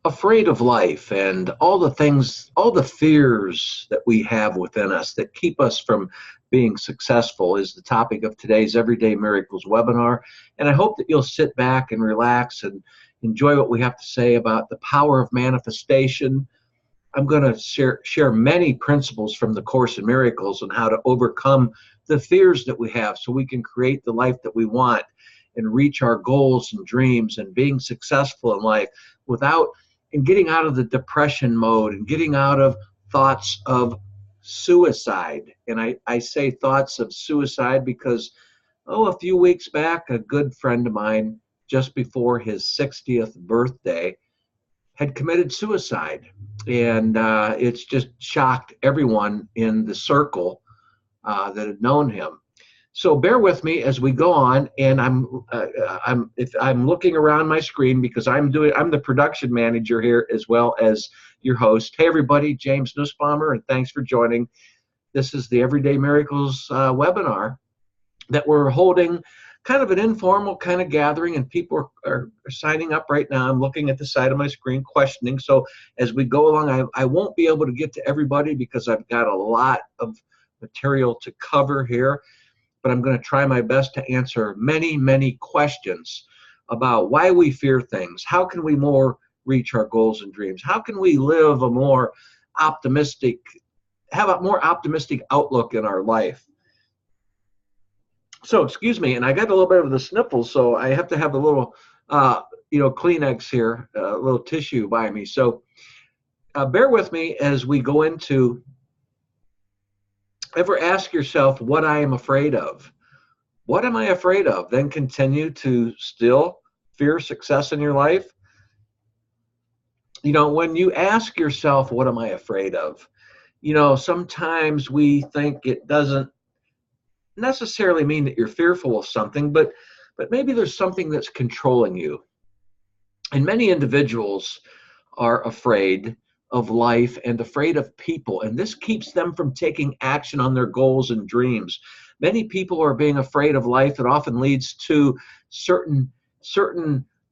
afraid of life and all the things, all the fears that we have within us that keep us from being successful is the topic of today's Everyday Miracles webinar. And I hope that you'll sit back and relax and enjoy what we have to say about the power of manifestation. I'm going to share many principles from the Course in Miracles on how to overcome the fears that we have so we can create the life that we want and reach our goals and dreams and being successful in life without and getting out of the depression mode and getting out of thoughts of suicide. And I say thoughts of suicide because, a few weeks back, a good friend of mine, just before his 60th birthday, had committed suicide. And it's just shocked everyone in the circle that had known him. So bear with me as we go on, and I'm looking around my screen because I'm the production manager here as well as your host. Hey everybody, James Nussbaumer, and thanks for joining. This is the Everyday Miracles webinar that we're holding, kind of an informal kind of gathering, and people are signing up right now. I'm looking at the side of my screen questioning. So as we go along, I won't be able to get to everybody because I've got a lot of material to cover here. But I'm going to try my best to answer many, many questions about why we fear things. How can we more reach our goals and dreams? How can we live a more optimistic, have a more optimistic outlook in our life? So, excuse me, and I got a little bit of the sniffles, so I have to have a little, Kleenex here, a little tissue by me. So bear with me as we go into. Ever ask yourself what I am afraid of? What am I afraid of? Then continue to still fear success in your life. When you ask yourself, what am I afraid of? Sometimes we think it doesn't necessarily mean that you're fearful of something, but maybe there's something that's controlling you. And many individuals are afraid of life and afraid of people, and this keeps them from taking action on their goals and dreams. Many people are being afraid of life. It often leads to certain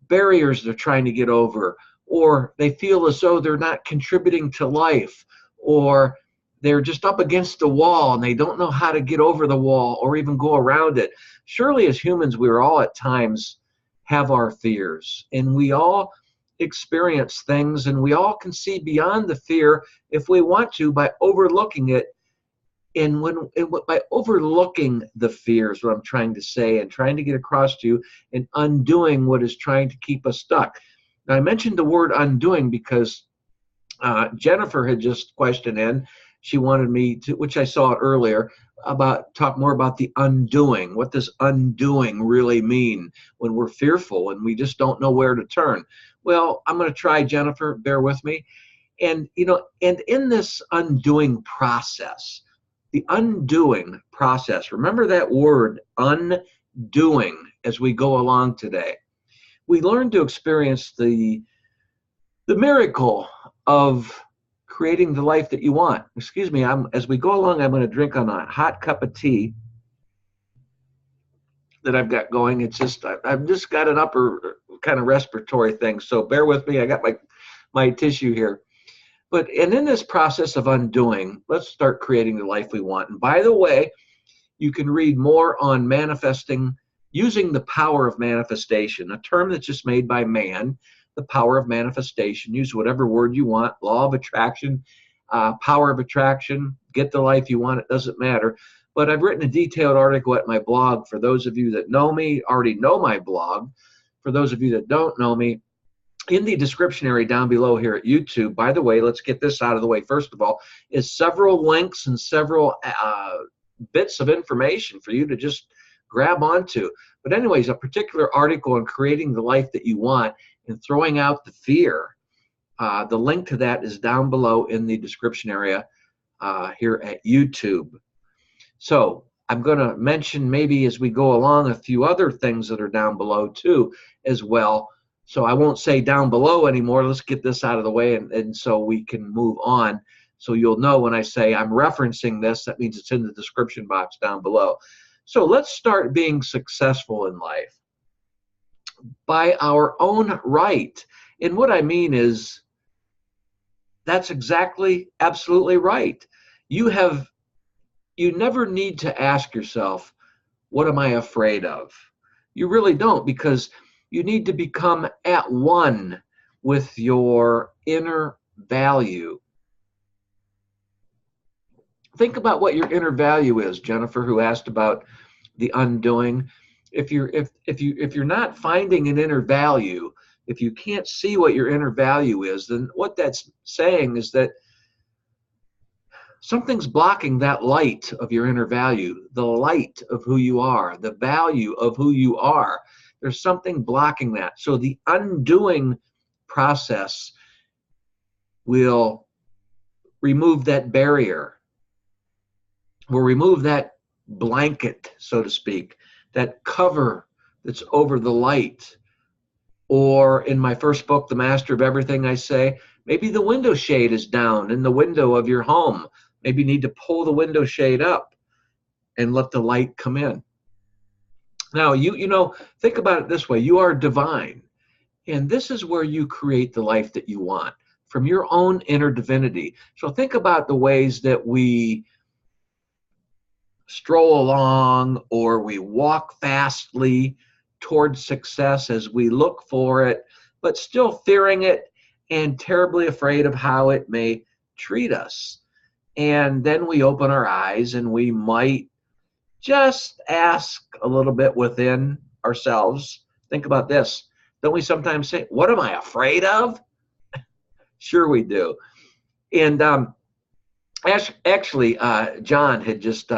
barriers they're trying to get over, or they feel as though they're not contributing to life, or they're just up against the wall and they don't know how to get over the wall or even go around it. Surely as humans, we're all at times have our fears, and we all experience things, and we all can see beyond the fear if we want to by overlooking it. And by overlooking the fear is what I'm trying to say and trying to get across to you, and undoing what is trying to keep us stuck. Now, I mentioned the word undoing because Jennifer had just questioned in. She wanted me to, which I saw earlier, talk more about the undoing. What does undoing really mean when we're fearful and we just don't know where to turn? Well, I'm going to try, Jennifer, bear with me. And in this undoing process, remember that word, undoing, as we go along today. We learn to experience the miracle of creating the life that you want. Excuse me, as we go along, I'm going to drink on a hot cup of tea that I've got going. It's just, I've just got an upper kind of respiratory thing, so bear with me. I got my tissue here. And in this process of undoing, let's start creating the life we want. And by the way, you can read more on manifesting, using the power of manifestation, a term that's just made by man. The power of manifestation. Use whatever word you want. Law of attraction, power of attraction, get the life you want. It doesn't matter. But I've written a detailed article at my blog. For those of you that know me, already know my blog. For those of you that don't know me, in the description area down below here at YouTube, by the way, let's get this out of the way first of all, is several links and several bits of information for you to just grab onto. But anyways, a particular article on creating the life that you want and throwing out the fear, the link to that is down below in the description area here at YouTube. So I'm going to mention maybe as we go along a few other things that are down below too as well. So I won't say down below anymore. Let's get this out of the way, and so we can move on. So you'll know when I say I'm referencing this, that means it's in the description box down below. So let's start being successful in life by our own right. And what I mean is That's absolutely right. You have, you never need to ask yourself, what am I afraid of? You really don't, because you need to become at one with your inner value. Think about what your inner value is, Jennifer, who asked about the undoing. If you're not finding an inner value, if you can't see what your inner value is, then what that's saying is that something's blocking that light of your inner value, the light of who you are, the value of who you are. There's something blocking that. So the undoing process will remove that barrier, will remove that blanket, so to speak, that cover that's over the light. Or in my first book, The Master of Everything, I say, maybe the window shade is down in the window of your home. Maybe you need to pull the window shade up and let the light come in. Now, think about it this way. You are divine. And this is where you create the life that you want from your own inner divinity. So think about the ways that we stroll along or we walk fastly towards success as we look for it, but still fearing it and terribly afraid of how it may treat us. And then we open our eyes and we might just ask a little bit within ourselves. Think about this. Don't we sometimes say, what am I afraid of? Sure we do. And actually, John had just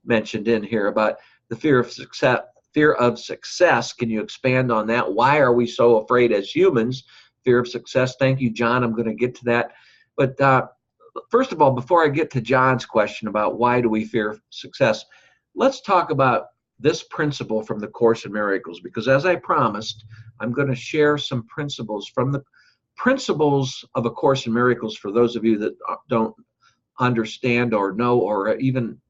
mentioned in here about the fear of success. Fear of success. Can you expand on that? Why are we so afraid as humans? Fear of success. Thank you, John. I'm going to get to that. But first of all, before I get to John's question about why do we fear success, let's talk about this principle from the Course in Miracles, because as I promised, I'm going to share some principles from the principles of A Course in Miracles for those of you that don't understand or know or even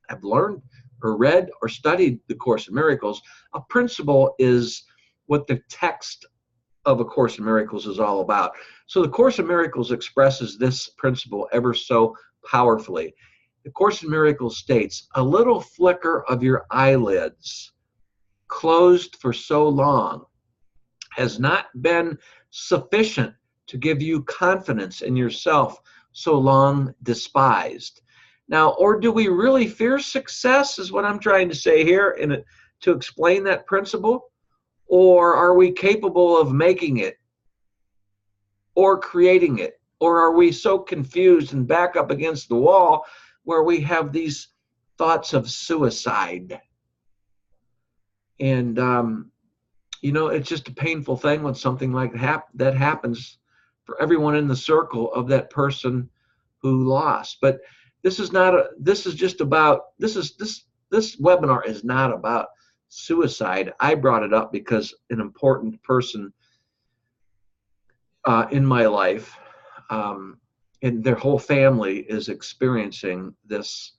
have learned or read or studied the Course in Miracles. A principle is what the text of A Course in Miracles is all about. So the Course in Miracles expresses this principle ever so powerfully. The Course in Miracles states, a little flicker of your eyelids closed for so long has not been sufficient to give you confidence in yourself so long despised. Now, or do we really fear success is what I'm trying to say here to explain that principle? Or are we capable of making it or creating it? Or are we so confused and back up against the wall where we have these thoughts of suicide? And, it's just a painful thing when something like that happens for everyone in the circle of that person who lost. But this webinar is not about suicide. I brought it up because an important person in my life and their whole family is experiencing this,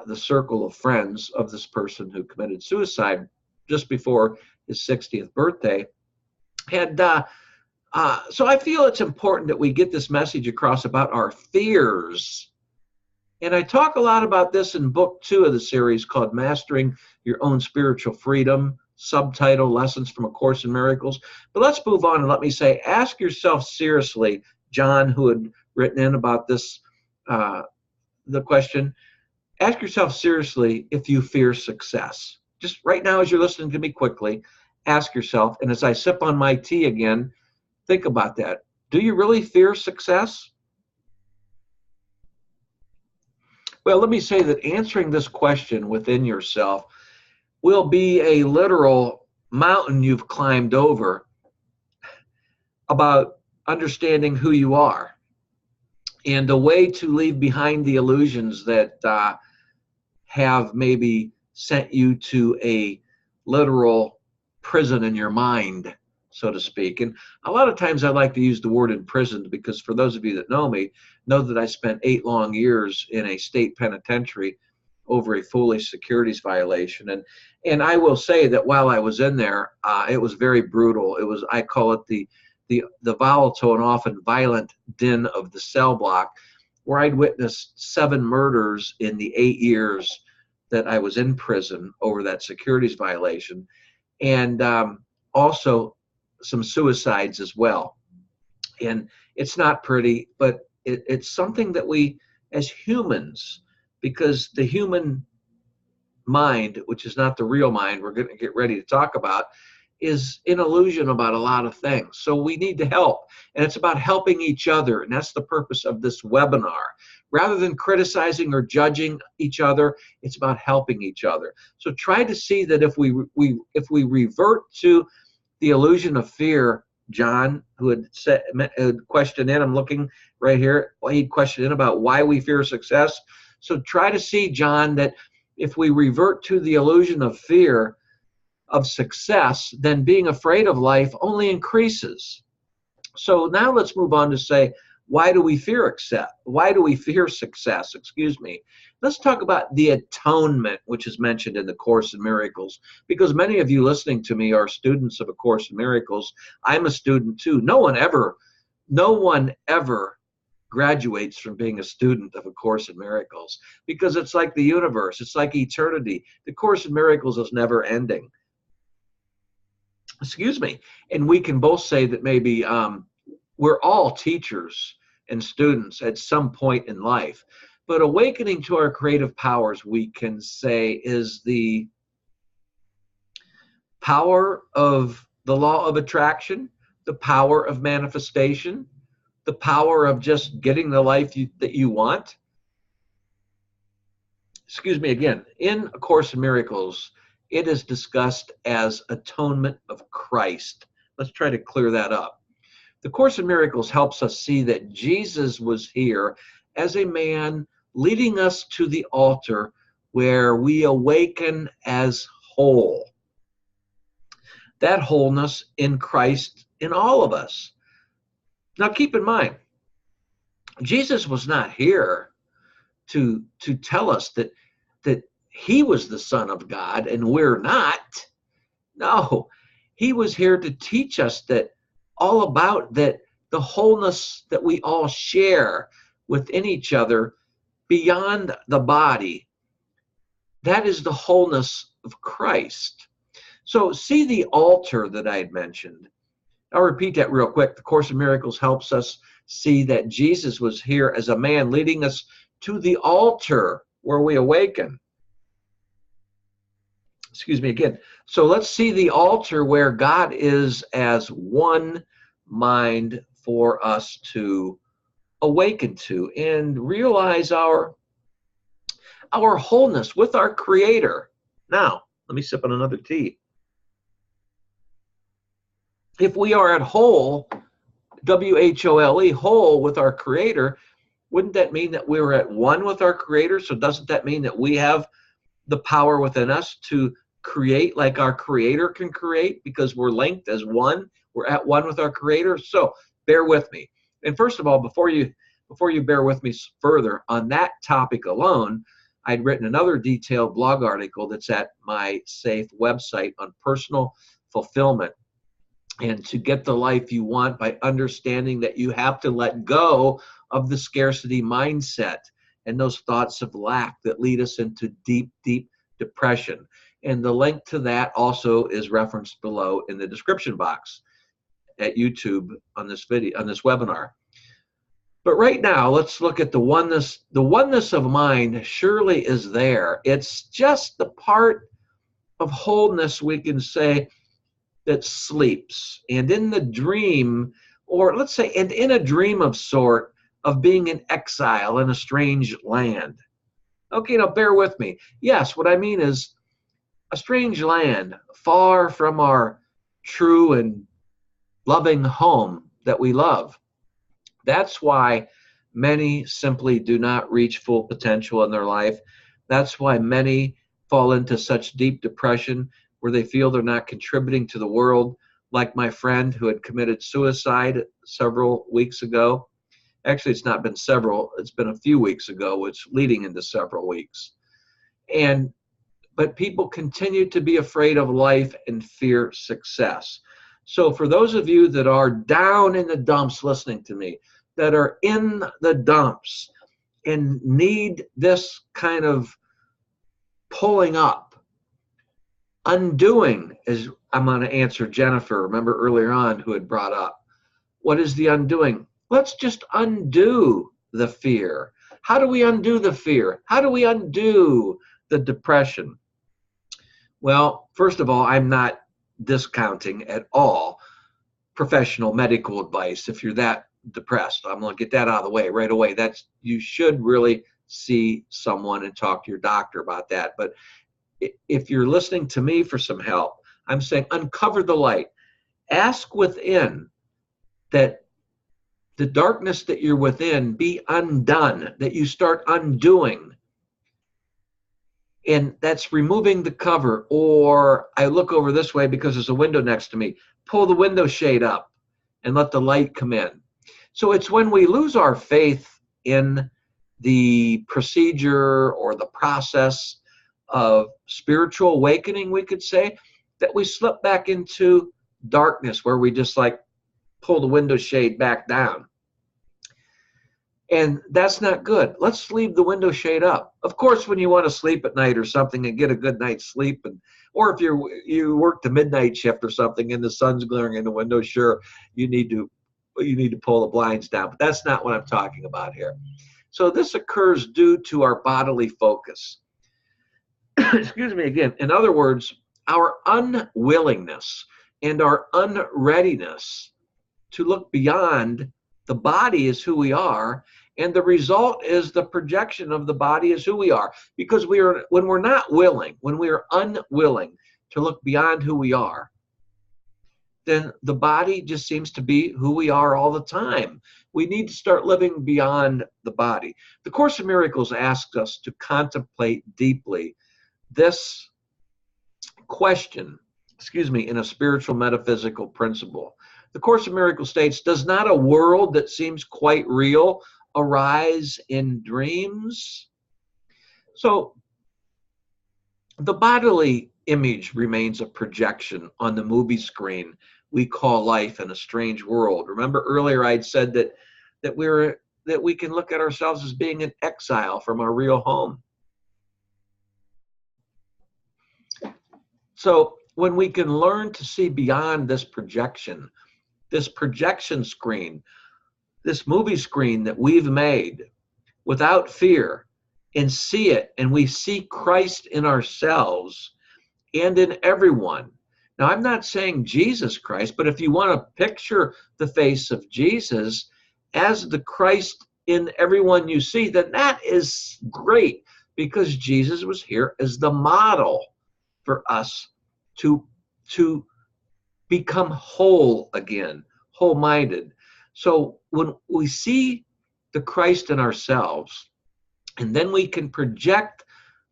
the circle of friends of this person who committed suicide just before his 60th birthday. And so I feel it's important that we get this message across about our fears. And I talk a lot about this in book 2 of the series called Mastering Your Own Spiritual Freedom, subtitle Lessons from A Course in Miracles. But let's move on and let me say, ask yourself seriously, John, who had written in about this, the question, ask yourself seriously if you fear success. Just right now as you're listening to me quickly, ask yourself, and as I sip on my tea again, think about that. Do you really fear success? Well, let me say that answering this question within yourself will be a literal mountain you've climbed over about understanding who you are and a way to leave behind the illusions that have maybe sent you to a literal prison in your mind, so to speak. And a lot of times I like to use the word imprisoned because for those of you that know me, know that I spent 8 long years in a state penitentiary over a foolish securities violation. And I will say that while I was in there, it was very brutal. I call it the the volatile and often violent din of the cell block, where I'd witnessed 7 murders in the 8 years that I was in prison over that securities violation, and also some suicides as well. And it's not pretty, but it's something that we, as humans, because the human mind, which is not the real mind we're going to get ready to talk about, is an illusion about a lot of things. So we need to help, and it's about helping each other, and that's the purpose of this webinar. Rather than criticizing or judging each other, it's about helping each other. So try to see that if we revert to the illusion of fear, John, who had questioned in, I'm looking right here, he'd questioned in about why we fear success. So try to see, John, that if we revert to the illusion of fear of success, then being afraid of life only increases. So now let's move on to say, why do we fear success? Excuse me. Let's talk about the atonement, which is mentioned in the Course in Miracles, because many of you listening to me are students of A Course in Miracles. I'm a student too. No one ever graduates from being a student of A Course in Miracles, because it's like the universe. It's like eternity. The Course in Miracles is never ending. Excuse me. And we can both say that maybe we're all teachers and students at some point in life. But awakening to our creative powers, we can say, is the power of the law of attraction, the power of manifestation, the power of just getting the life that you want. Excuse me again. In A Course in Miracles, it is discussed as atonement of Christ. Let's try to clear that up. The Course in Miracles helps us see that Jesus was here as a man, leading us to the altar where we awaken as whole. That wholeness in Christ in all of us. Now keep in mind, Jesus was not here to tell us that he was the Son of God and we're not. No, he was here to teach us that all about that, the wholeness that we all share within each other beyond the body. That is the wholeness of Christ. So see the altar that I had mentioned. I'll repeat that real quick. The Course in Miracles helps us see that Jesus was here as a man, leading us to the altar where we awaken. Excuse me again. So let's see the altar where God is as one mind for us to awaken to and realize our wholeness with our Creator. Now, let me sip on another tea. If we are at whole, W-H-O-L-E, whole with our Creator, wouldn't that mean that we're at one with our Creator? So doesn't that mean that we have the power within us to create like our Creator can create, because we're linked as one? We're at one with our Creator. So bear with me. And first of all, before you bear with me further on that topic alone, I'd written another detailed blog article that's at my safe website on personal fulfillment and to get the life you want by understanding that you have to let go of the scarcity mindset and those thoughts of lack that lead us into deep, deep depression. And the link to that also is referenced below in the description box at YouTube on this video, on this webinar. But right now, let's look at the oneness. The oneness of mind surely is there. It's just the part of wholeness, we can say, that sleeps. And in the dream, or let's say, and in a dream of sort, of being in exile in a strange land. Okay, now bear with me. Yes, what I mean is a strange land, far from our true and loving home that we love. That's why many simply do not reach full potential in their life. That's why many fall into such deep depression where they feel they're not contributing to the world, like my friend who had committed suicide several weeks ago. Actually, it's not been several, it's been a few weeks ago, which leading into several weeks. But people continue to be afraid of life and fear success. So for those of you that are down in the dumps listening to me, that are in the dumps and need this kind of pulling up, undoing, is I'm going to answer Jennifer, remember earlier on, who had brought up, what is the undoing? Let's just undo the fear. How do we undo the fear? How do we undo the depression? Well, first of all, I'm not discounting at all professional medical advice. If you're that depressed, I'm going to get that out of the way right away. You should really see someone and talk to your doctor about that. But if you're listening to me for some help, I'm saying uncover the light. Ask within that the darkness that you're within be undone, that you start undoing. And that's removing the cover, or I look over this way because there's a window next to me. Pull the window shade up and let the light come in. So it's when we lose our faith in the procedure or the process of spiritual awakening, we could say, that we slip back into darkness where we just like pull the window shade back down. And that's not good. Let's leave the window shade up. Of course, when you want to sleep at night or something and get a good night's sleep, or if you work the midnight shift or something and the sun's glaring in the window, sure, you need to pull the blinds down. But that's not what I'm talking about here. So this occurs due to our bodily focus. Excuse me again. In other words, our unwillingness and our unreadiness to look beyond the body is who we are, and the result is the projection of the body is who we are. Because when we're not willing, when we are unwilling to look beyond who we are, then the body just seems to be who we are all the time. We need to start living beyond the body. The Course in Miracles asks us to contemplate deeply this question, in a spiritual metaphysical principle. The Course in Miracles states, does not a world that seems quite real arise in dreams? So the bodily image remains a projection on the movie screen we call life in a strange world. Remember earlier I'd said that we can look at ourselves as being in exile from our real home. So when we can learn to see beyond this projection screen, this movie screen that we've made without fear, and see it, and we see Christ in ourselves and in everyone. Now, I'm not saying Jesus Christ, but if you want to picture the face of Jesus as the Christ in everyone you see, then that is great, because Jesus was here as the model for us to become whole again, whole-minded. So when we see the Christ in ourselves, and then we can project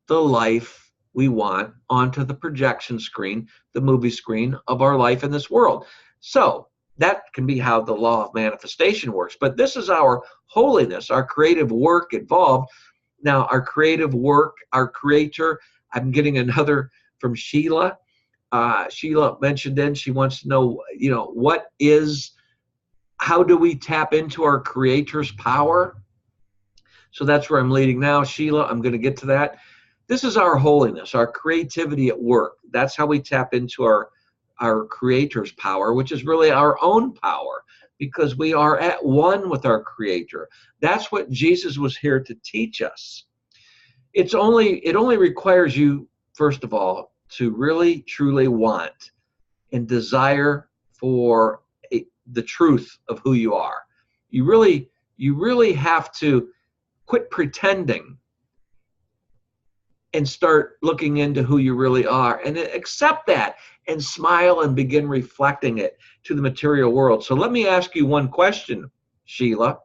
the life we want onto the projection screen, the movie screen of our life in this world. So that can be how the law of manifestation works. But this is our holiness, our creative work involved. Now, our creative work, our creator, I'm getting another from Sheila. Sheila mentioned in, she wants to know, how do we tap into our creator's power? So that's where I'm leading now. Sheila, I'm going to get to that. This is our holiness, our creativity at work. That's how we tap into our creator's power, which is really our own power, because we are at one with our creator. That's what Jesus was here to teach us. It only requires you, first of all, to really, truly want and desire for the truth of who you are. You really have to quit pretending and start looking into who you really are, and accept that and smile and begin reflecting it to the material world. So let me ask you one question, Sheila,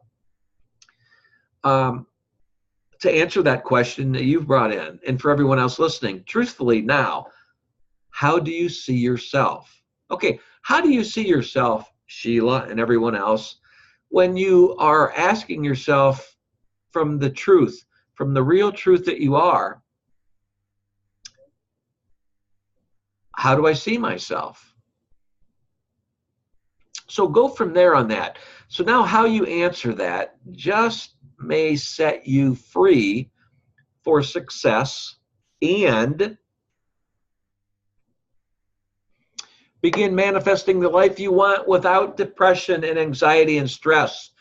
to answer that question that you've brought in, and for everyone else listening, truthfully now, how do you see yourself? Okay, how do you see yourself, Sheila, and everyone else, when you are asking yourself from the truth, from the real truth that you are, how do I see myself? So go from there on that. So now how you answer that just may set you free for success and begin manifesting the life you want without depression and anxiety and stress.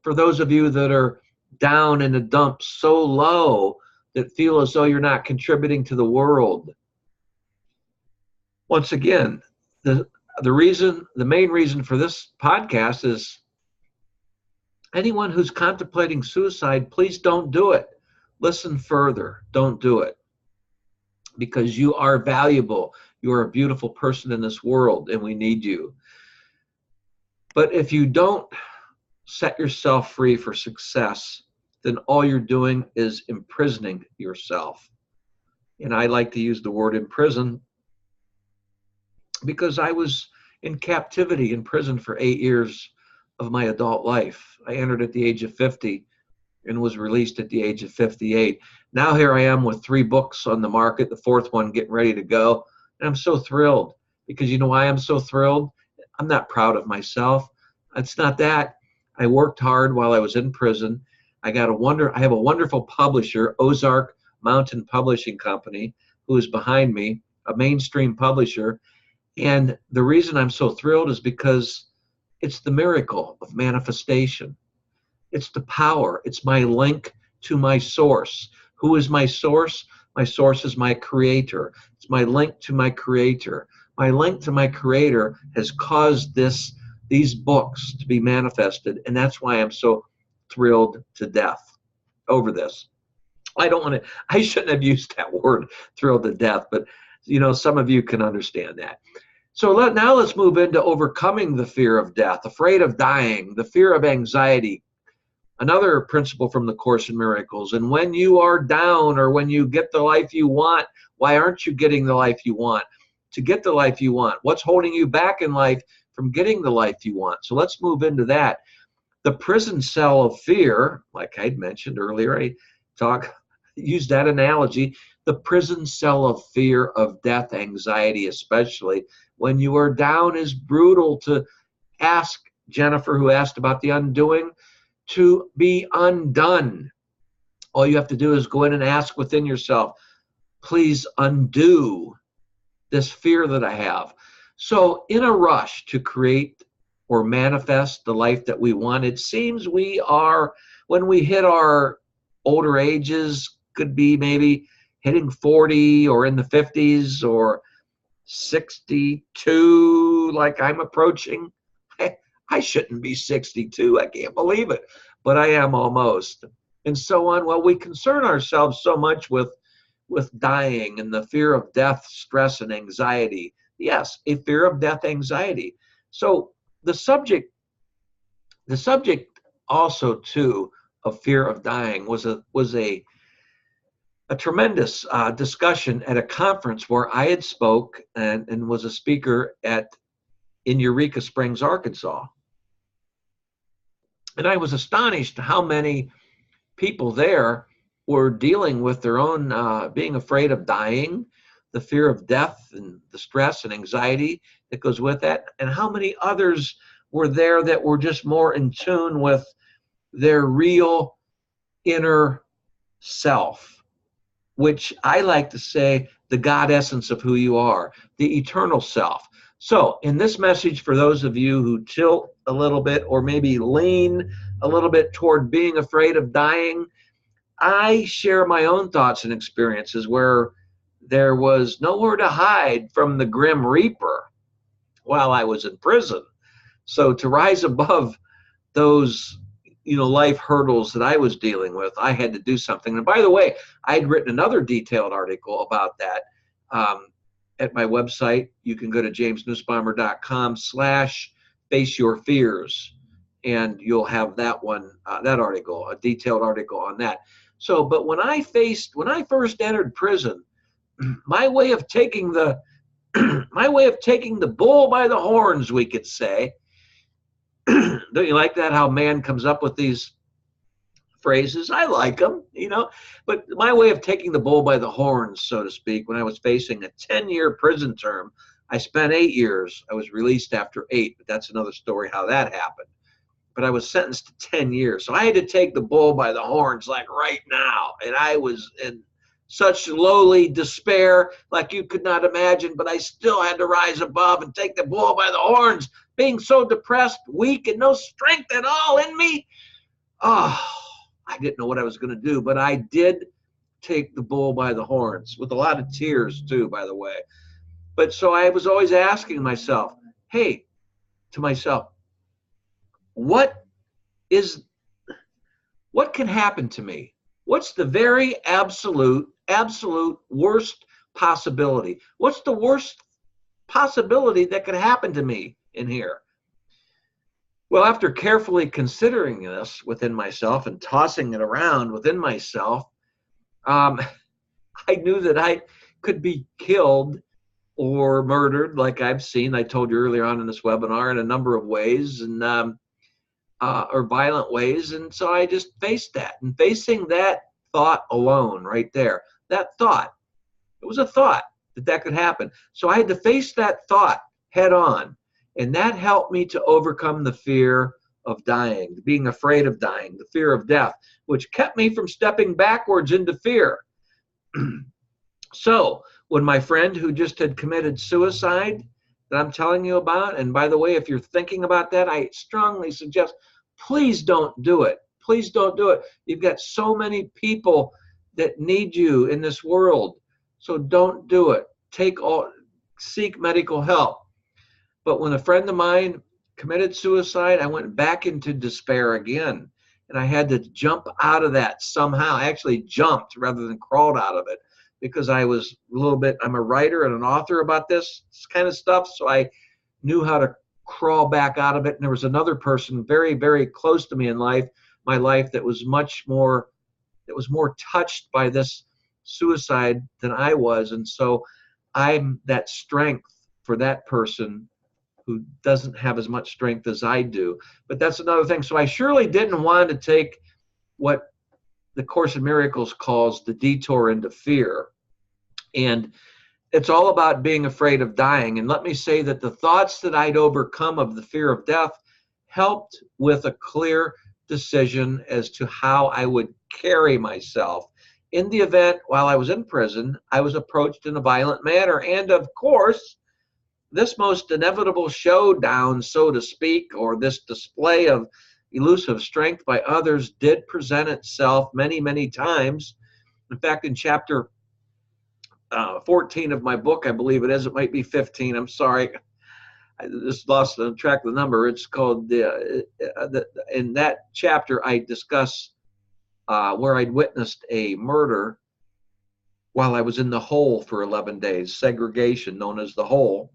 For those of you that are down in the dumps so low that feel as though you're not contributing to the world. Once again, the main reason for this podcast is anyone who's contemplating suicide, please don't do it. Listen further. Don't do it. Because you are valuable. You are a beautiful person in this world, and we need you. But if you don't set yourself free for success, then all you're doing is imprisoning yourself. And I like to use the word imprison because I was in captivity in prison for 8 years of my adult life. I entered at the age of 50 and was released at the age of 58. Now here I am with 3 books on the market, the 4th one getting ready to go. And I'm so thrilled because you know why I'm so thrilled? I'm not proud of myself. It's not that. I worked hard while I was in prison. I have a wonderful publisher, Ozark Mountain Publishing Company, who is behind me, a mainstream publisher. And the reason I'm so thrilled is because it's the miracle of manifestation. It's the power. It's my link to my source. Who is my source? My source is my creator. It's my link to my creator. My link to my creator has caused these books to be manifested, and that's why I'm so thrilled to death over this. I shouldn't have used that word, thrilled to death, but some of you can understand that. So now let's move into overcoming the fear of death, afraid of dying, the fear of anxiety. Another principle from the Course in Miracles. And when you are down or when you get the life you want, why aren't you getting the life you want? To get the life you want, what's holding you back in life from getting the life you want? So let's move into that. The prison cell of fear, like I'd mentioned earlier, use that analogy. The prison cell of fear of death, anxiety especially, when you are down, is brutal. To ask Jennifer, who asked about the undoing, to be undone. All you have to do is go in and ask within yourself, please undo this fear that I have. So in a rush to create or manifest the life that we want, it seems we are, when we hit our older ages, could be maybe hitting 40 or in the 50s or 62, like I'm approaching. I shouldn't be 62. I can't believe it, but I am almost. And so on. Well, we concern ourselves so much with dying and the fear of death, stress, and anxiety. Yes, a fear of death, anxiety. So the subject also too of fear of dying was a tremendous discussion at a conference where I had spoke and was a speaker in Eureka Springs, Arkansas. And I was astonished how many people there were dealing with their own being afraid of dying, the fear of death and the stress and anxiety that goes with that, and how many others were there that were just more in tune with their real inner self, which I like to say the God essence of who you are, the eternal self. So in this message, for those of you who tilt a little bit or maybe lean a little bit toward being afraid of dying, I share my own thoughts and experiences where there was nowhere to hide from the Grim Reaper while I was in prison. So to rise above those life hurdles that I was dealing with, I had to do something. And by the way, I had written another detailed article about that at my website. You can go to jamesnussbaumer.com/face your fears, and you'll have that one, that article, a detailed article on that. So, but when I first entered prison, my way of taking the bull by the horns, we could say. Don't you like that? How man comes up with these phrases? I like them, But my way of taking the bull by the horns, so to speak, when I was facing a 10-year prison term, I spent 8 years. I was released after 8, but that's another story how that happened. But I was sentenced to 10 years. So I had to take the bull by the horns like right now. And I was in such lowly despair like you could not imagine, but I still had to rise above and take the bull by the horns, being so depressed, weak, and no strength at all in me. Oh, I didn't know what I was going to do, but I did take the bull by the horns with a lot of tears too, by the way. But so I was always asking myself, hey, to myself, what can happen to me? What's the very absolute worst possibility? What's the worst possibility that could happen to me in here? Well, after carefully considering this within myself and tossing it around within myself, I knew that I could be killed or murdered, like I've seen, I told you earlier on in this webinar, in a number of ways, and or violent ways. And so I just faced that. And facing that thought alone right there, that thought, it was a thought that could happen. So I had to face that thought head on. And that helped me to overcome the fear of dying, being afraid of dying, the fear of death, which kept me from stepping backwards into fear. So when my friend who just had committed suicide that I'm telling you about, and by the way, if you're thinking about that, I strongly suggest, please don't do it. Please don't do it. You've got so many people that need you in this world. So don't do it. Seek medical help. But when a friend of mine committed suicide, I went back into despair again. And I had to jump out of that somehow. I actually jumped rather than crawled out of it, because I was I'm a writer and an author about this kind of stuff. So I knew how to crawl back out of it. And there was another person very, very close to me in my life, that was more touched by this suicide than I was. And so I'm that strength for that person who doesn't have as much strength as I do. But that's another thing. So I surely didn't want to take what the Course in Miracles calls the detour into fear. And it's all about being afraid of dying. And let me say that the thoughts that I'd overcome of the fear of death helped with a clear decision as to how I would carry myself in the event while I was in prison I was approached in a violent manner. And of course, this most inevitable showdown, so to speak, or this display of elusive strength by others did present itself many, many times. In fact, in chapter 14 of my book, I believe it is, it might be 15, I'm sorry, I just lost track of the number. It's called, in that chapter, I discuss where I'd witnessed a murder while I was in the hole for 11 days, segregation known as the hole.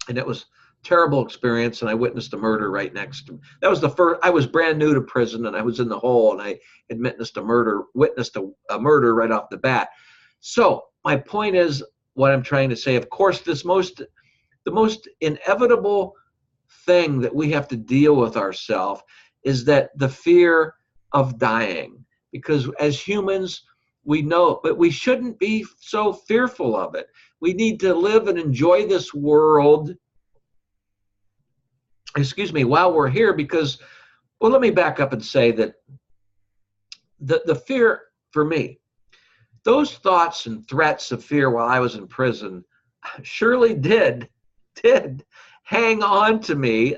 And it was a terrible experience, and I witnessed a murder right next to me. That was the first. I was brand new to prison, and I was in the hole, and I had witnessed a murder right off the bat. So my point is, what I'm trying to say, of course, the most inevitable thing that we have to deal with ourselves is that the fear of dying. Because as humans, we know, but we shouldn't be so fearful of it. We need to live and enjoy this world, while we're here, because, well, let me back up and say that the fear for me, those thoughts and threats of fear while I was in prison surely did hang on to me.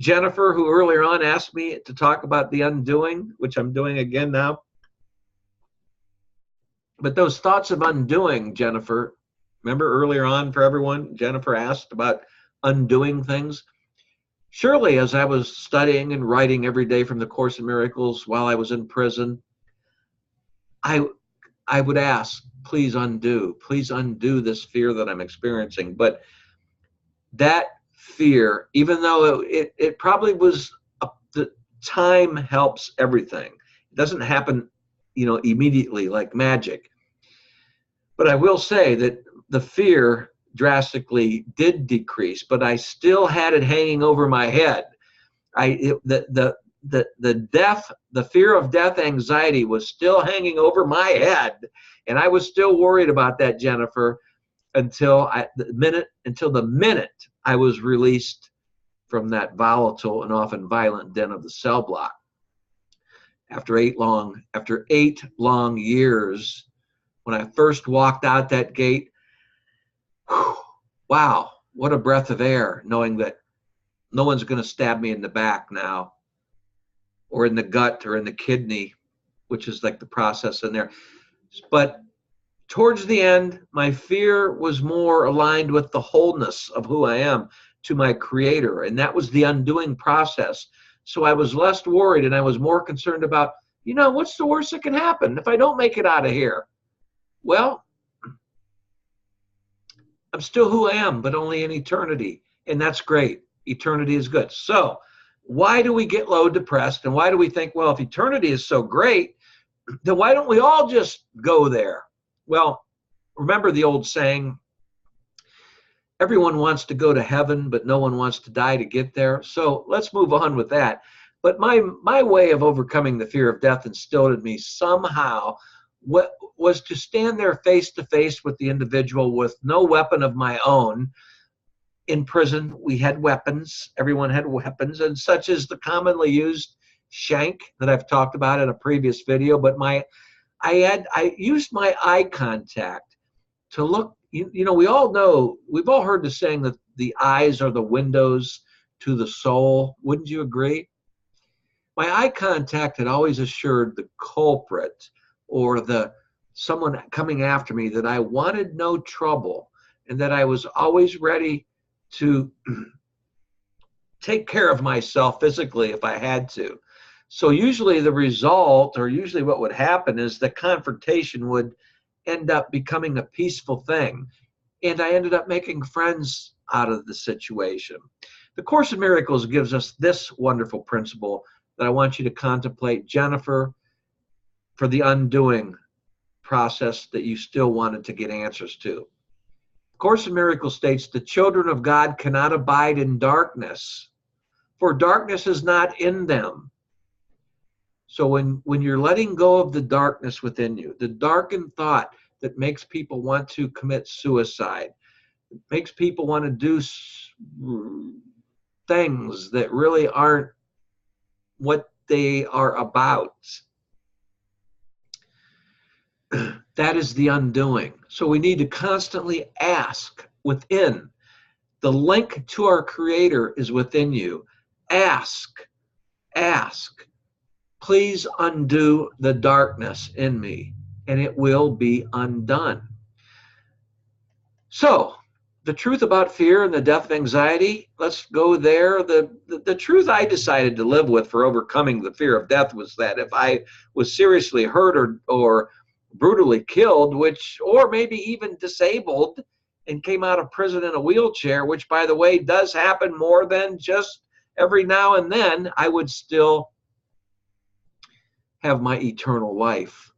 Jennifer, who earlier on asked me to talk about the undoing, which I'm doing again now. But those thoughts of undoing, Jennifer, remember earlier on for everyone, Jennifer asked about undoing things. Surely, as I was studying and writing every day from the Course in Miracles while I was in prison, I would ask, please undo this fear that I'm experiencing. But that fear, even though it probably was, the time helps everything. It doesn't happen, immediately like magic. But I will say that the fear drastically did decrease, but I still had it hanging over my head. The fear of death anxiety was still hanging over my head, and I was still worried about that, Jennifer. until the minute I was released from that volatile and often violent den of the cell block. After 8 long years, when I first walked out that gate, whew, wow, what a breath of air, knowing that no one's going to stab me in the back now, or in the gut, or in the kidney, which is like the process in there. But towards the end, my fear was more aligned with the wholeness of who I am to my Creator, and that was the undoing process. So I was less worried, and I was more concerned about, what's the worst that can happen if I don't make it out of here? Well, I'm still who I am, but only in eternity, and that's great. Eternity is good. So why do we get low depressed, and why do we think, well, if eternity is so great, then why don't we all just go there? Well, remember the old saying, everyone wants to go to heaven, but no one wants to die to get there. So let's move on with that. But my way of overcoming the fear of death instilled in me somehow was to stand there face to face with the individual with no weapon of my own. In prison, we had weapons. Everyone had weapons, and such as the commonly used shank that I've talked about in a previous video. But I used my eye contact to look. We all know, we've all heard the saying that the eyes are the windows to the soul. Wouldn't you agree? My eye contact had always assured the culprit or someone coming after me that I wanted no trouble, and that I was always ready to take care of myself physically if I had to. So usually the result, or usually what would happen, is the confrontation would end up becoming a peaceful thing. And I ended up making friends out of the situation. The Course in Miracles gives us this wonderful principle that I want you to contemplate, Jennifer, for the undoing process that you still wanted to get answers to. The Course in Miracles states, the children of God cannot abide in darkness, for darkness is not in them. So when you're letting go of the darkness within you, the darkened thought that makes people want to commit suicide, makes people want to do things that really aren't what they are about, that is the undoing. So we need to constantly ask within. The link to our Creator is within you. Ask. Please undo the darkness in me, and it will be undone. So, the truth about fear and the death of anxiety, let's go there. The truth I decided to live with for overcoming the fear of death was that if I was seriously hurt or brutally killed, or maybe even disabled and came out of prison in a wheelchair, which, by the way, does happen more than just every now and then, I would still have my eternal life.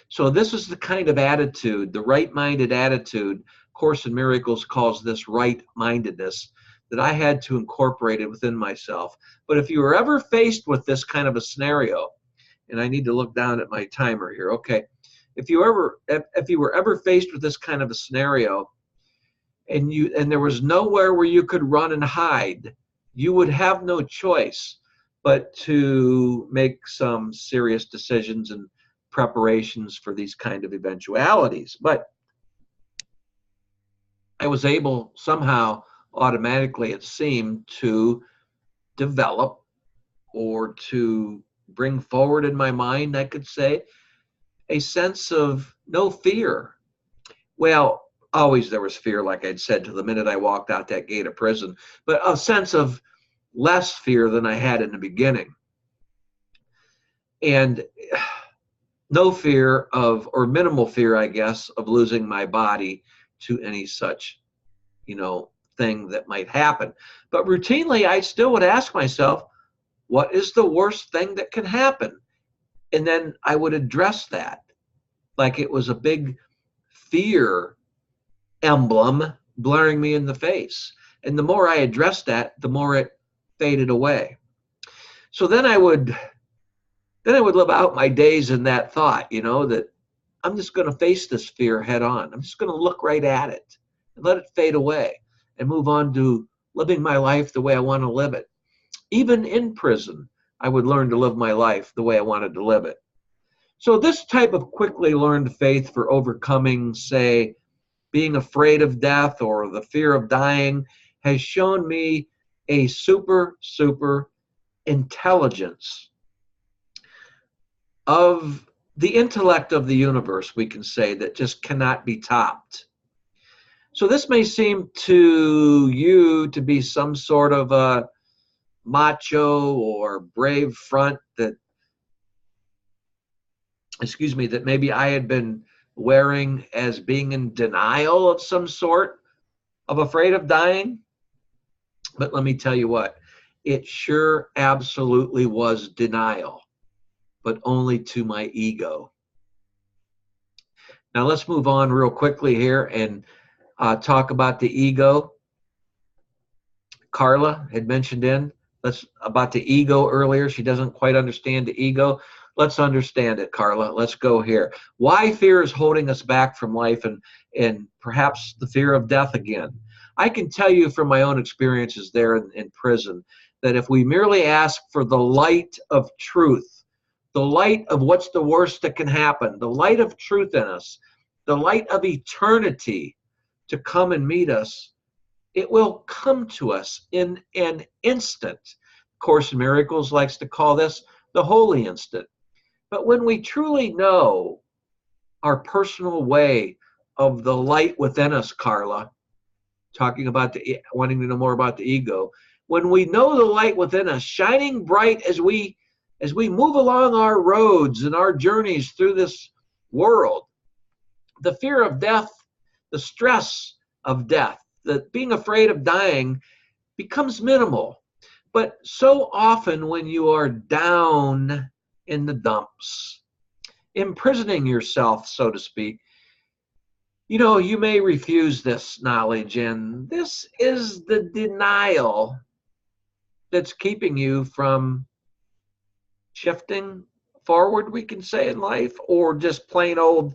So this is the kind of attitude, the right-minded attitude, Course in Miracles calls this right-mindedness, that I had to incorporate it within myself. But if you were ever faced with this kind of a scenario, and I need to look down at my timer here, okay. If you were ever faced with this kind of a scenario, and there was nowhere where you could run and hide, you would have no choice but to make some serious decisions and preparations for these kind of eventualities. But I was able somehow, automatically it seemed, to develop or to bring forward in my mind, I could say, a sense of no fear. Well, always there was fear, like I'd said, to the minute I walked out that gate of prison, but a sense of less fear than I had in the beginning. And no fear of, or minimal fear, I guess, of losing my body to any such, thing that might happen. But routinely, I still would ask myself, what is the worst thing that can happen? And then I would address that like it was a big fear emblem blaring me in the face. And the more I addressed that, the more it faded away. So then I would live out my days in that thought, that I'm just going to face this fear head on. I'm just going to look right at it and let it fade away and move on to living my life the way I want to live it. Even in prison, I would learn to live my life the way I wanted to live it. So this type of quickly learned faith for overcoming, say, being afraid of death or the fear of dying has shown me a super intelligence of the intellect of the universe, we can say, that just cannot be topped. So this may seem to you to be some sort of a macho or brave front that, that maybe I had been wearing as being in denial of some sort of afraid of dying. But let me tell you what, it sure absolutely was denial, but only to my ego. Now let's move on real quickly here and talk about the ego. Carla had mentioned about the ego earlier. She doesn't quite understand the ego. Let's understand it, Carla. Let's go here. Why fear is holding us back from life and perhaps the fear of death again. I can tell you from my own experiences there in prison that if we merely ask for the light of truth, the light of what's the worst that can happen, the light of truth in us, the light of eternity to come and meet us, it will come to us in an instant. Course in Miracles likes to call this the holy instant. But when we truly know our personal way of the light within us, Carla, talking about wanting to know more about the ego, when we know the light within us shining bright as we move along our roads and our journeys through this world, the fear of death, the stress of death, the being afraid of dying becomes minimal. But so often when you are down in the dumps, imprisoning yourself, so to speak, you may refuse this knowledge, and this is the denial that's keeping you from shifting forward, we can say, in life, or just plain old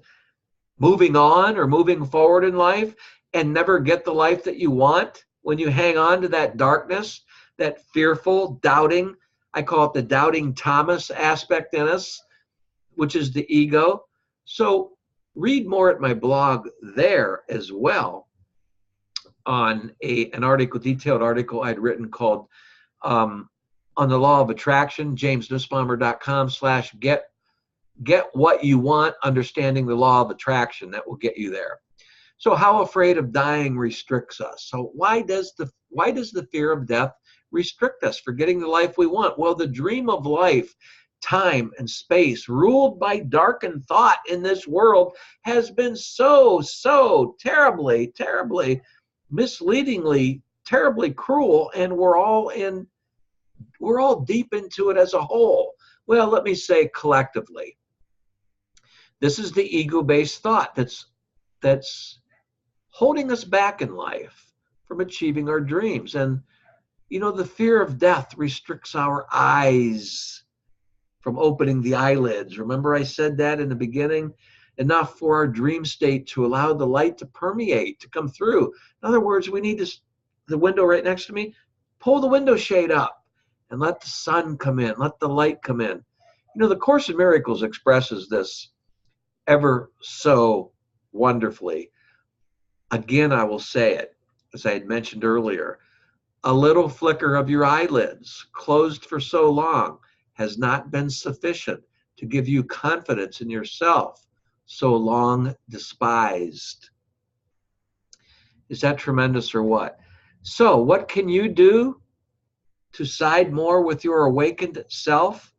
moving on or moving forward in life and never get the life that you want. When you hang on to that darkness, that fearful, doubting, I call it the doubting Thomas aspect in us, which is the ego. So read more at my blog there as well on an article, detailed article I'd written called on the law of attraction, jamesnussbaumer.com/get what you want, understanding the law of attraction. That will get you there. So how afraid of dying restricts us. So why does the fear of death restrict us for getting the life we want? Well, the dream of life, time and space, ruled by darkened thought in this world, has been so terribly misleadingly, terribly cruel, and we're all deep into it as a whole. Well, let me say collectively. This is the ego-based thought that's holding us back in life from achieving our dreams. And the fear of death restricts our eyes from opening the eyelids. Remember I said that in the beginning? Enough for our dream state to allow the light to permeate, to come through. In other words, we need the window right next to me, pull the window shade up and let the sun come in, let the light come in. The Course in Miracles expresses this ever so wonderfully. Again, I will say it, as I had mentioned earlier, a little flicker of your eyelids, closed for so long, has not been sufficient to give you confidence in yourself, so long despised. Is that tremendous or what? So what can you do to side more with your awakened self?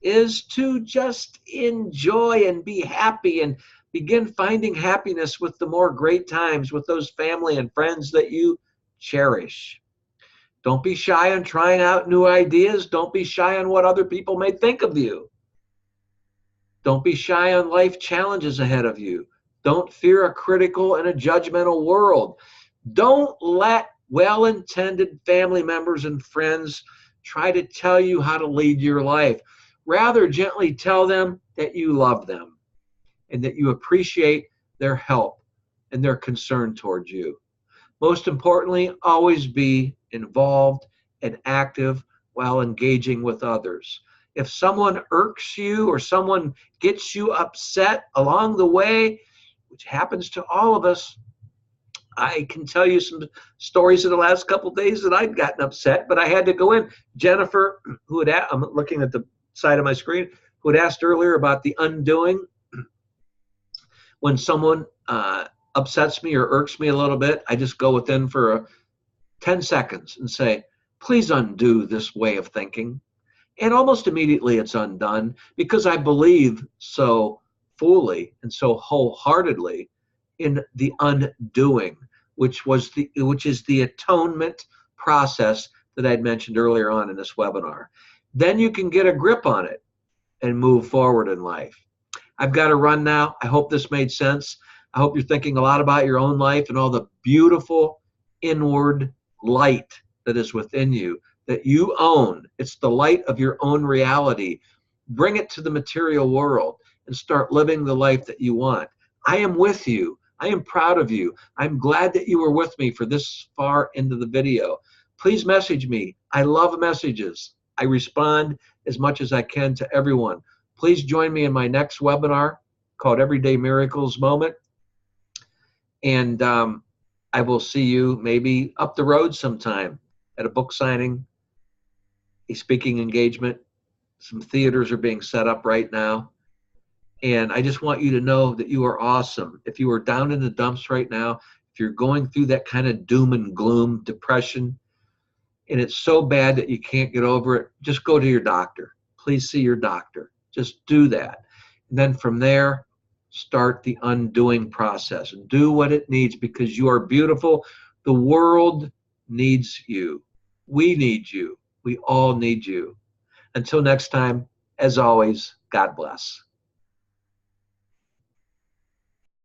Is to just enjoy and be happy and begin finding happiness with the more great times with those family and friends that you cherish. Don't be shy on trying out new ideas. Don't be shy on what other people may think of you. Don't be shy on life challenges ahead of you. Don't fear a critical and a judgmental world. Don't let well-intended family members and friends try to tell you how to lead your life. Rather, gently tell them that you love them and that you appreciate their help and their concern towards you. Most importantly, always be involved and active while engaging with others. If someone irks you or someone gets you upset along the way, which happens to all of us, I can tell you some stories in the last couple of days that I'd gotten upset, but I had to go in. Jennifer, I'm looking at the side of my screen, who had asked earlier about the undoing. When someone upsets me or irks me a little bit, I just go within for 10 seconds and say, please undo this way of thinking. And almost immediately it's undone, because I believe so fully and so wholeheartedly in the undoing, which is the atonement process that I'd mentioned earlier on in this webinar. Then you can get a grip on it and move forward in life. I've got to run now. I hope this made sense. I hope you're thinking a lot about your own life and all the beautiful inward light that is within you, that you own. It's the light of your own reality. Bring it to the material world and start living the life that you want. I am with you. I am proud of you. I'm glad that you were with me for this far into the video. Please message me. I love messages. I respond as much as I can to everyone. Please join me in my next webinar called Everyday Miracles Moment. And I will see you maybe up the road sometime at a book signing, a speaking engagement. Some theaters are being set up right now. And I just want you to know that you are awesome. If you are down in the dumps right now, if you're going through that kind of doom and gloom, depression, and it's so bad that you can't get over it, just go to your doctor. Please see your doctor. Just do that. And then from there, start the undoing process. Do what it needs, because you are beautiful. The world needs you. We need you. We all need you. Until next time, as always, God bless.